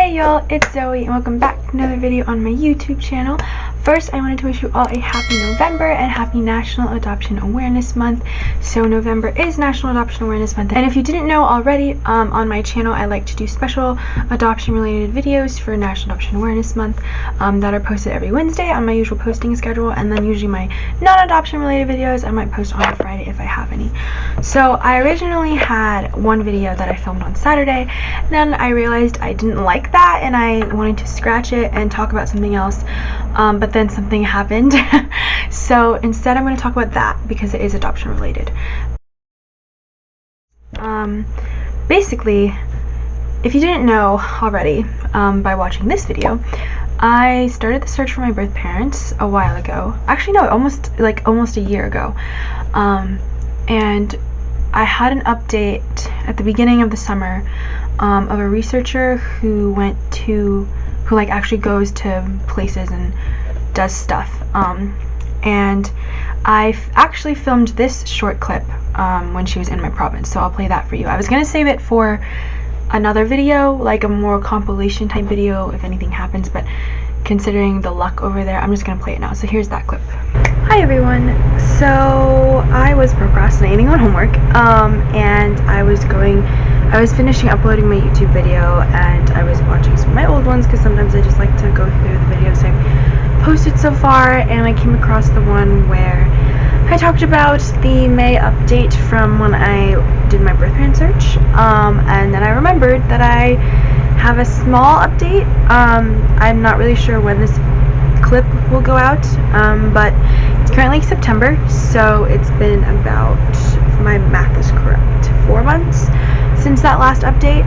Hey y'all, it's Zoe and welcome back to another video on my YouTube channel. First, I wanted to wish you all a happy November and happy National Adoption Awareness Month. So November is National Adoption Awareness Month, and if you didn't know already, on my channel I like to do special adoption related videos for National Adoption Awareness Month that are posted every Wednesday on my usual posting schedule, and then usually my non-adoption related videos I might post on a Friday if I have any. So I originally had one video that I filmed on Saturday, then I realized I didn't like that and I wanted to scratch it and talk about something else, but then something happened. So instead I'm going to talk about that because it is adoption related. Basically, if you didn't know already by watching this video, I started the search for my birth parents a while ago. Actually no, almost a year ago. And I had an update at the beginning of the summer of a researcher who actually goes to places and does stuff, and I actually filmed this short clip when she was in my province, so I'll play that for you. I was gonna save it for another video, like a more compilation type video if anything happens, but considering the luck over there, I'm just gonna play it now. So here's that clip. Hi everyone. So I was procrastinating on homework, and I was finishing uploading my YouTube video, and I was watching some of my old ones because sometimes I just like to go through the videos I've posted so far, and I came across the one where I talked about the May update from when I did my birth parent search, and then I remembered that I have a small update. I'm not really sure when this clip will go out, but it's currently September, so it's been about, if my math is correct, 4 months since that last update.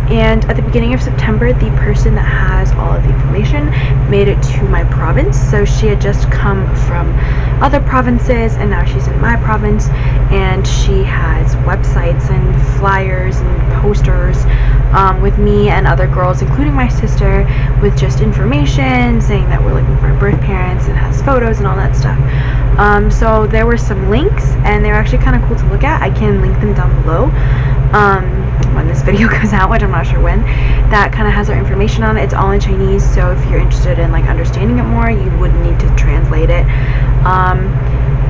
And at the beginning of September, the person that has all of the information made it to my province. So she had just come from other provinces and now she's in my province, and she has websites and flyers and posters with me and other girls, including my sister, with just information saying that we're looking for birth parents, and has photos and all that stuff. So there were some links, and they're actually kind of cool to look at. I can link them down below when this video goes out, which I'm not sure when. That kind of has our information on it. It's all in Chinese, so if you're interested in understanding it more, you would need to translate it.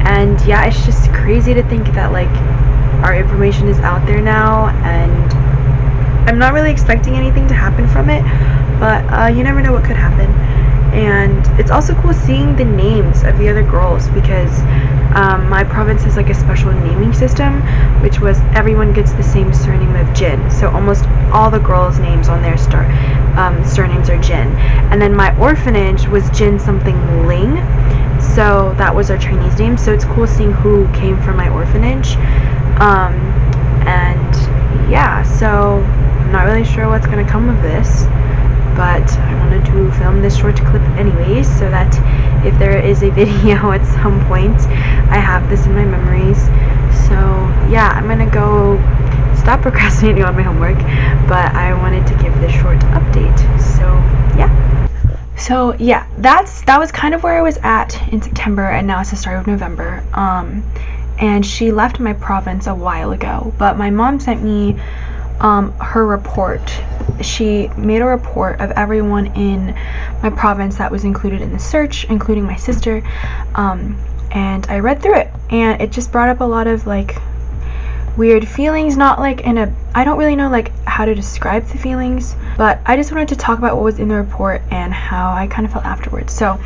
And yeah, it's just crazy to think that our information is out there now, and I'm not really expecting anything to happen from it, but you never know what could happen. And it's also cool seeing the names of the other girls, because my province has a special naming system, which was everyone gets the same surname of Jin. So almost all the girls' names on their surnames are Jin. And then my orphanage was Jin something Ling, so that was our Chinese name. So it's cool seeing who came from my orphanage. And yeah, so I'm not really sure what's gonna come of this, but I wanted to film this short clip anyways, so that if there is a video at some point, I have this in my memories. So yeah, I'm gonna go stop procrastinating on my homework, but I wanted to give this short update. So yeah, that was kind of where I was at in September, and now it's the start of November. And she left my province a while ago, but my mom sent me her report. She made a report of everyone in my province that was included in the search, including my sister, and I read through it, and it just brought up a lot of weird feelings, not I don't really know how to describe the feelings, but I just wanted to talk about what was in the report and how I kind of felt afterwards. So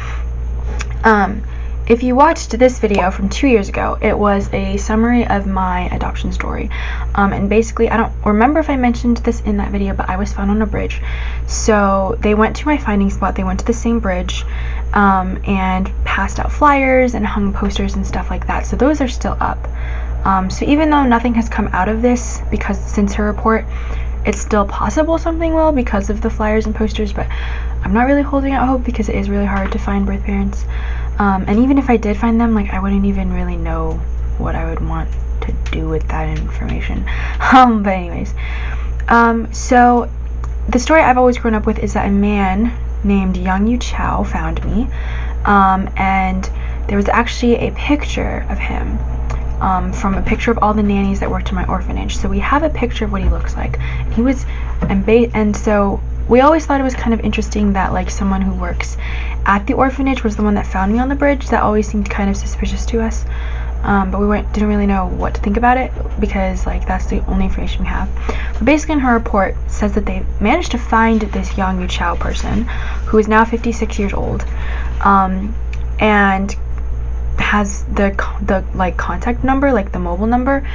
if you watched this video from 2 years ago, it was a summary of my adoption story. And basically, I don't remember if I mentioned this in that video, but I was found on a bridge. So they went to my finding spot, they went to the same bridge, and passed out flyers and hung posters and stuff like that. So those are still up. So even though nothing has come out of this, because since her report, it's still possible something will because of the flyers and posters, but I'm not really holding out hope because it is really hard to find birth parents. And even if I did find them, I wouldn't even really know what I would want to do with that information. But anyways, so the story I've always grown up with is that a man named Yang Yu Chao found me, and there was actually a picture of him from a picture of all the nannies that worked in my orphanage. So we have a picture of what he looks like. He was, and so we always thought it was kind of interesting that like someone who works at the orphanage was the one that found me on the bridge. That always seemed kind of suspicious to us. But we didn't really know what to think about it because like that's the only information we have. But basically in her report says that they managed to find this Yang Yu Chao person who is now 56 years old, and has the like contact number, like the mobile number.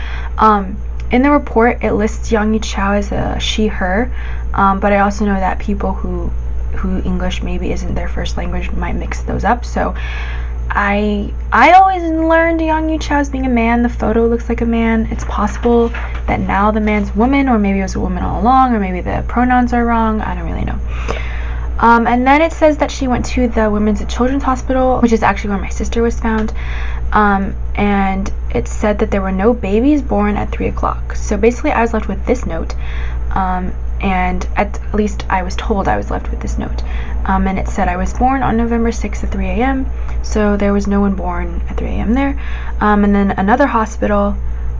In the report it lists Yang Yu Chao as a she, her, but I also know that people who English maybe isn't their first language might mix those up. So I always learned Yang Yu Chao as being a man. The photo looks like a man. It's possible that now the man's woman, or maybe it was a woman all along, or maybe the pronouns are wrong. I don't really know. And then it says that she went to the Women's and Children's Hospital, which is actually where my sister was found. And it said that there were no babies born at 3 o'clock. So basically I was left with this note. And at least I was told I was left with this note. And it said I was born on November 6th at 3 a.m. So there was no one born at 3 a.m. there. And then another hospital,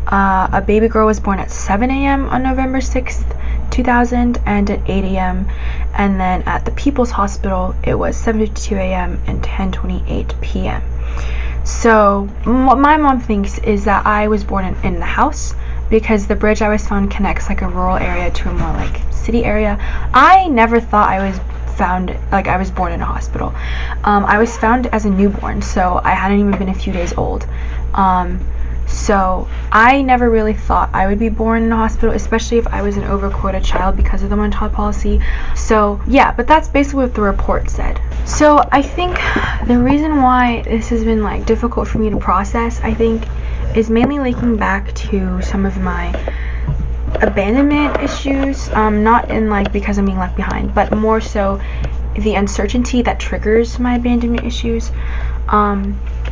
a baby girl was born at 7 a.m. on November 6th, 2000, and at 8 a.m. And then at the People's Hospital, it was 7:52 a.m. and 10:28 p.m. So what my mom thinks is that I was born in the house, because the bridge I was found connects like a rural area to a more like city area. I never thought I was born in a hospital. I was found as a newborn, so I hadn't even been a few days old. So I never really thought I would be born in a hospital, especially if I was an over-quota child because of the one-child policy. So yeah, but that's basically what the report said. So I think the reason why this has been like difficult for me to process, I think, is mainly linking back to some of my abandonment issues, not in like because I'm being left behind, but more so the uncertainty that triggers my abandonment issues.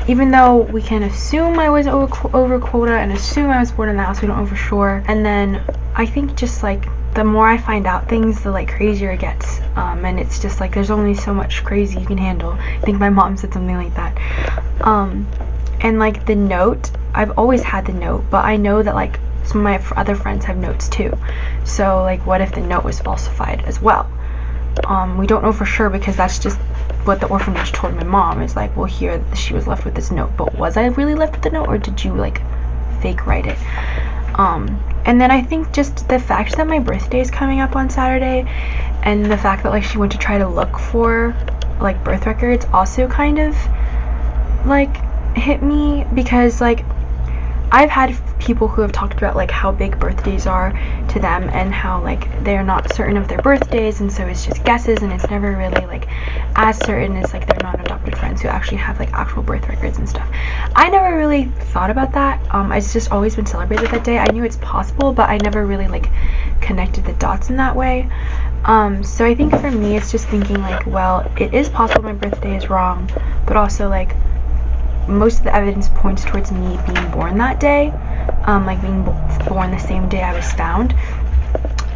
Even though we can assume I was over quota and assume I was born in the house, we don't know for sure. And then I think just like the more I find out things, the like crazier it gets. And it's just like there's only so much crazy you can handle. I think my mom said something like that. And like the note, I've always had the note, but I know that like some of my other friends have notes too. So like what if the note was falsified as well? We don't know for sure, because that's just what the orphanage told my mom. Is like, well, here she was left with this note, but was I really left with the note, or did you like fake write it? And then I think just the fact that my birthday is coming up on Saturday, and the fact that like she went to try to look for like birth records also kind of like hit me, because like I've had people who have talked about like how big birthdays are to them, and how like they're not certain of their birthdays, and so it's just guesses, and it's never really like as certain as like their non-adopted friends who actually have like actual birth records and stuff. I never really thought about that. It's just always been celebrated that day. I knew it's possible, but I never really like connected the dots in that way. So I think for me it's just thinking like, well, it is possible my birthday is wrong, but also like most of the evidence points towards me being born that day, like being born the same day I was found.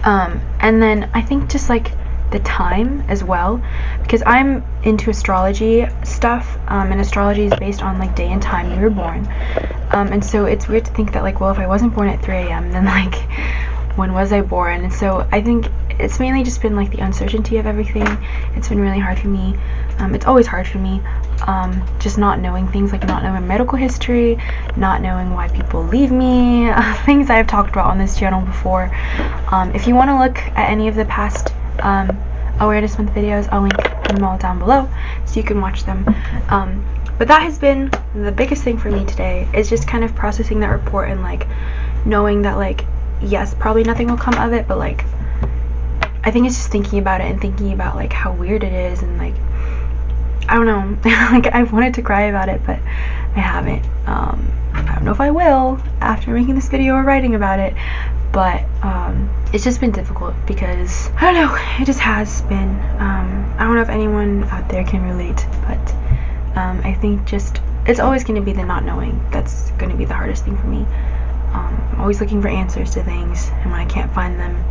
And then I think just like the time as well, because I'm into astrology stuff, and astrology is based on like day and time you were born, and so it's weird to think that like, well, if I wasn't born at 3 a.m. then like when was I born? And so I think it's mainly just been like the uncertainty of everything. It's been really hard for me. It's always hard for me, just not knowing things, like not knowing medical history, not knowing why people leave me, things I've talked about on this channel before. If you want to look at any of the past Awareness Month videos, I'll link them all down below so you can watch them. But that has been the biggest thing for me today, is just kind of processing that report and like knowing that like, yes, probably nothing will come of it, but like I think it's just thinking about it and thinking about like how weird it is, and like I don't know, like I've wanted to cry about it, but I haven't. I don't know if I will after making this video or writing about it, but it's just been difficult because I don't know, it just has been. I don't know if anyone out there can relate, but I think just it's always going to be the not knowing that's going to be the hardest thing for me. I'm always looking for answers to things, and when I can't find them,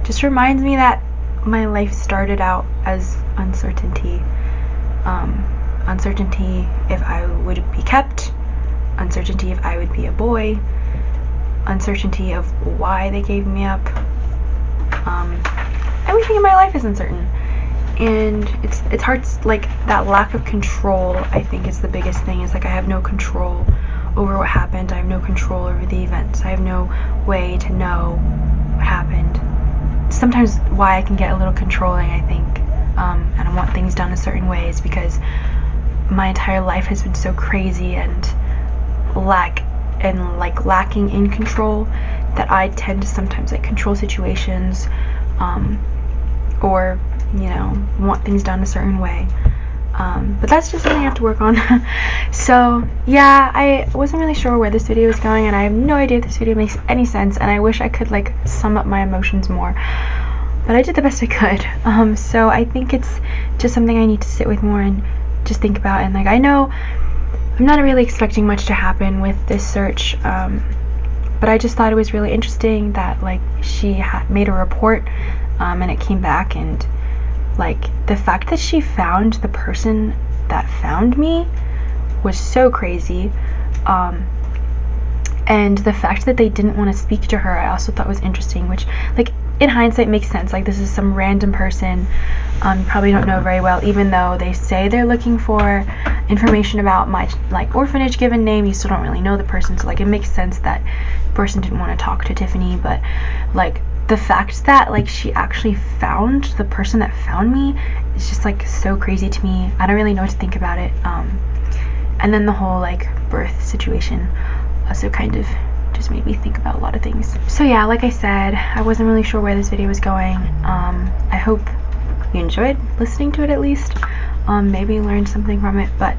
just reminds me that my life started out as uncertainty. Uncertainty if I would be kept, uncertainty if I would be a boy, uncertainty of why they gave me up, everything in my life is uncertain. And it's hard, like, that lack of control, I think, is the biggest thing. It's like I have no control over what happened. I have no control over the events. I have no way to know what happened. Sometimes why I can get a little controlling, I think, and I want things done a certain way, is because my entire life has been so crazy and lacking in control that I tend to sometimes like control situations, or want things done a certain way. But that's just something I have to work on. So yeah, I wasn't really sure where this video was going, and I have no idea if this video makes any sense, and I wish I could like sum up my emotions more, but I did the best I could. So I think it's just something I need to sit with more and just think about. And like, I know I'm not really expecting much to happen with this search, but I just thought it was really interesting that like she had made a report, and it came back, and like the fact that she found the person that found me was so crazy, and the fact that they didn't want to speak to her, I also thought was interesting, which like in hindsight makes sense. Like, this is some random person you probably don't know very well, even though they say they're looking for information about my like orphanage given name. You still don't really know the person, so like it makes sense that the person didn't want to talk to Tiffany. But like the fact that like she actually found the person that found me is just like so crazy to me. I don't really know what to think about it. And then the whole like birth situation also kind of just made me think about a lot of things. So yeah, like I said, I wasn't really sure where this video was going. I hope you enjoyed listening to it at least. Maybe learned something from it. But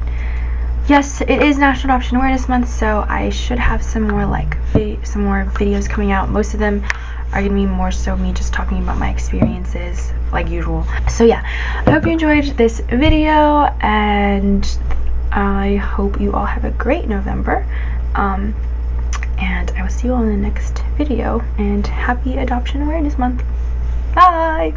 yes, it is National Adoption Awareness Month, so I should have some more like some more videos coming out. Most of them are gonna be more so me just talking about my experiences like usual. So yeah, I hope you enjoyed this video, and I hope you all have a great November. And I will see you all in the next video, and happy Adoption Awareness Month. Bye!